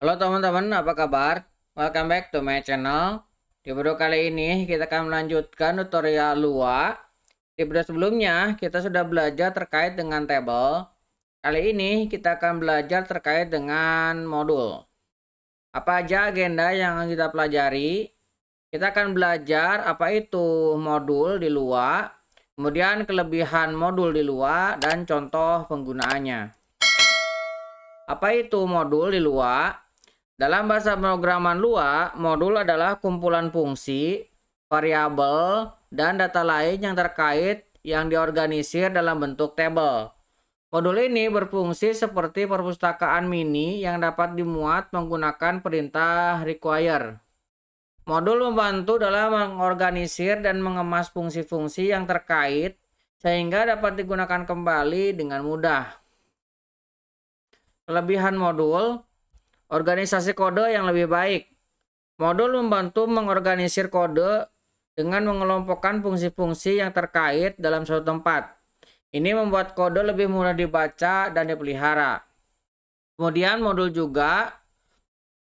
Halo teman-teman, apa kabar? Welcome back to my channel. Di video kali ini kita akan melanjutkan tutorial Lua. Di video sebelumnya kita sudah belajar terkait dengan tabel. Kali ini kita akan belajar terkait dengan modul. Apa aja agenda yang akan kita pelajari? Kita akan belajar apa itu modul di Lua, kemudian kelebihan modul di Lua dan contoh penggunaannya. Apa itu modul di Lua? Dalam bahasa pemrograman Lua, modul adalah kumpulan fungsi, variabel, dan data lain yang terkait yang diorganisir dalam bentuk tabel. Modul ini berfungsi seperti perpustakaan mini yang dapat dimuat menggunakan perintah require. Modul membantu dalam mengorganisir dan mengemas fungsi-fungsi yang terkait sehingga dapat digunakan kembali dengan mudah. Kelebihan modul: organisasi kode yang lebih baik. Modul membantu mengorganisir kode dengan mengelompokkan fungsi-fungsi yang terkait dalam suatu tempat. Ini membuat kode lebih mudah dibaca dan dipelihara. Kemudian modul juga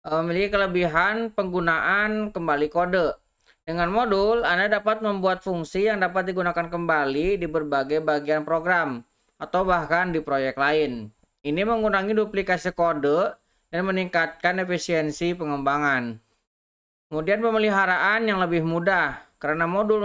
memiliki kelebihan penggunaan kembali kode. Dengan modul, Anda dapat membuat fungsi yang dapat digunakan kembali di berbagai bagian program atau bahkan di proyek lain. Ini mengurangi duplikasi kode dan meningkatkan efisiensi pengembangan. Kemudian pemeliharaan yang lebih mudah, karena modul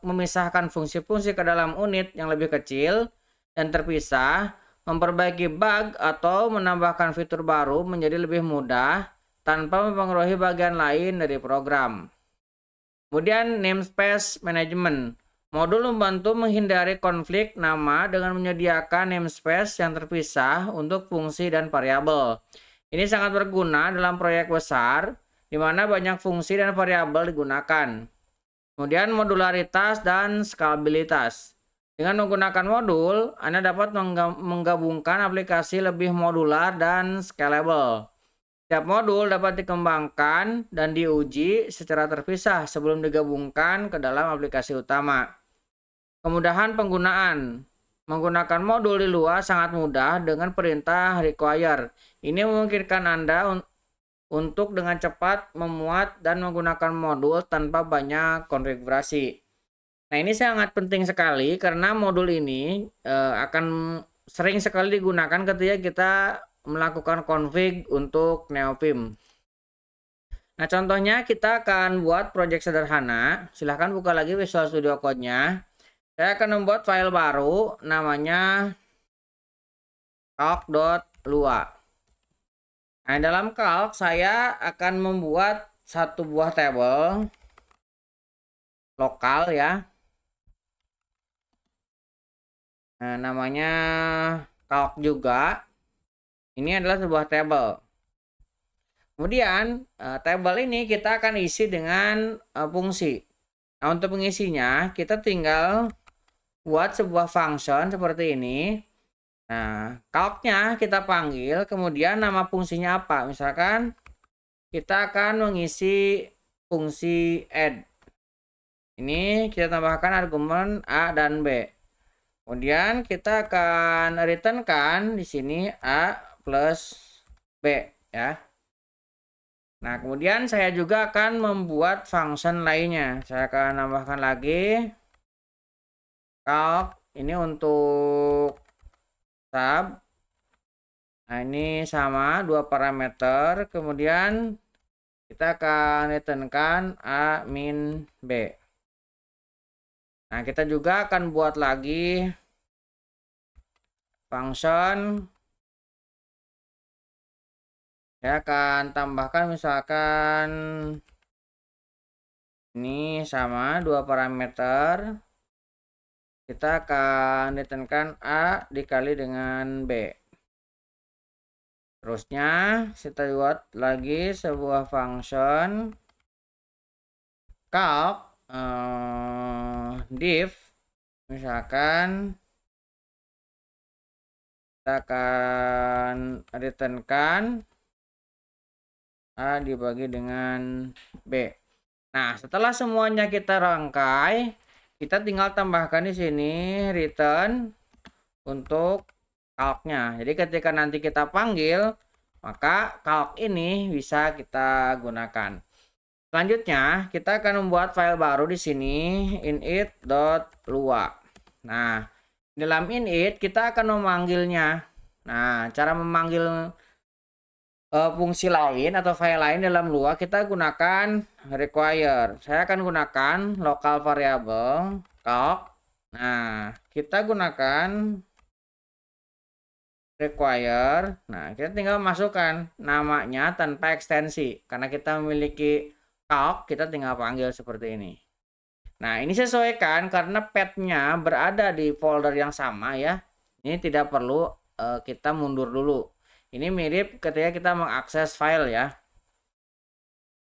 memisahkan fungsi-fungsi ke dalam unit yang lebih kecil dan terpisah, memperbaiki bug atau menambahkan fitur baru menjadi lebih mudah tanpa mempengaruhi bagian lain dari program. Kemudian namespace management. Modul membantu menghindari konflik nama dengan menyediakan namespace yang terpisah untuk fungsi dan variabel. Ini sangat berguna dalam proyek besar, di mana banyak fungsi dan variabel digunakan. Kemudian modularitas dan skalabilitas. Dengan menggunakan modul, Anda dapat menggabungkan aplikasi lebih modular dan scalable. Setiap modul dapat dikembangkan dan diuji secara terpisah sebelum digabungkan ke dalam aplikasi utama. Kemudahan penggunaan. Menggunakan modul di luar sangat mudah dengan perintah require. Ini memungkinkan Anda untuk dengan cepat memuat dan menggunakan modul tanpa banyak konfigurasi. Nah, ini sangat penting sekali karena modul ini akan sering sekali digunakan ketika kita melakukan config untuk NeoVim. Nah, contohnya kita akan buat project sederhana. Silahkan buka lagi Visual Studio Code-nya. Saya akan membuat file baru namanya calc.lua. Nah, dalam calc saya akan membuat satu buah tabel lokal ya. Nah, namanya calc juga. Ini adalah sebuah tabel. Kemudian tabel ini kita akan isi dengan fungsi. Nah, untuk pengisinya kita tinggal buat sebuah function seperti ini. Nah, calc-nya kita panggil, kemudian nama fungsinya apa? Misalkan kita akan mengisi fungsi add. Ini kita tambahkan argumen A dan B. Kemudian kita akan returnkan di sini A plus B ya. Nah, kemudian saya juga akan membuat function lainnya. Saya akan tambahkan lagi calc ini untuk sub. Nah, ini sama dua parameter. Kemudian kita akan returnkan A min B. Nah, kita juga akan buat lagi function. Saya akan tambahkan misalkan ini sama dua parameter. Kita akan returnkan A dikali dengan B. Terusnya kita buat lagi sebuah function calc div. Misalkan kita akan returnkan A dibagi dengan B. Nah, setelah semuanya kita rangkai, kita tinggal tambahkan di sini return untuk calc-nya. Jadi ketika nanti kita panggil, Maka calc ini bisa kita gunakan. Selanjutnya, kita akan membuat file baru di sini, init.lua. Nah, dalam init kita akan memanggilnya. Nah, cara memanggil fungsi lain atau file lain dalam Lua kita gunakan require. Saya akan gunakan local variable calc. Nah, kita gunakan require. Nah, kita tinggal masukkan namanya tanpa ekstensi. Karena kita memiliki calc, kita tinggal panggil seperti ini. Nah, ini sesuaikan karena path-nya berada di folder yang sama ya. Ini tidak perlu kita mundur dulu. Ini mirip ketika kita mengakses file ya.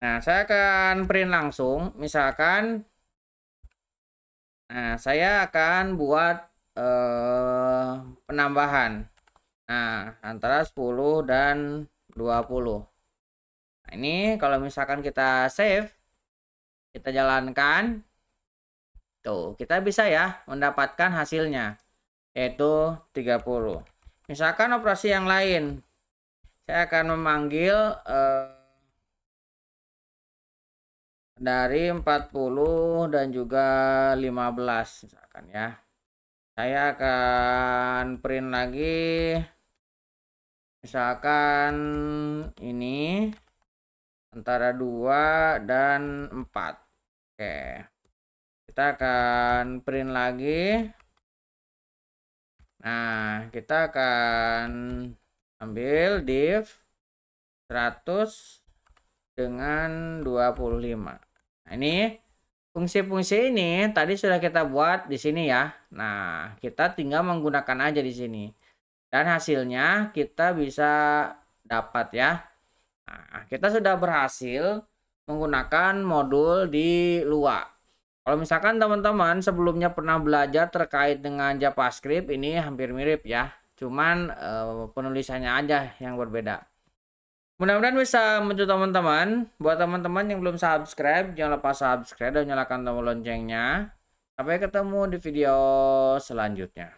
Nah, saya akan print langsung. Misalkan, nah saya akan buat penambahan. Nah, antara 10 dan 20. Nah, ini kalau misalkan kita save, kita jalankan. Tuh, kita bisa ya mendapatkan hasilnya. Yaitu 30. Misalkan operasi yang lain. Saya akan memanggil dari 40 dan juga 15 misalkan ya. Saya akan print lagi. Misalkan ini antara 2 dan 4. Oke. Kita akan print lagi. Nah, kita akan ambil div 100 dengan 25. Nah, ini fungsi-fungsi ini tadi sudah kita buat di sini ya. Nah, kita tinggal menggunakan aja di sini. Dan hasilnya kita bisa dapat ya. Nah, kita sudah berhasil menggunakan modul di Lua. Kalau misalkan teman-teman sebelumnya pernah belajar terkait dengan JavaScript, ini hampir mirip ya. Cuman penulisannya aja yang berbeda. Mudah-mudahan bisa membantu teman-teman. Buat teman-teman yang belum subscribe, jangan lupa subscribe dan nyalakan tombol loncengnya. Sampai ketemu di video selanjutnya.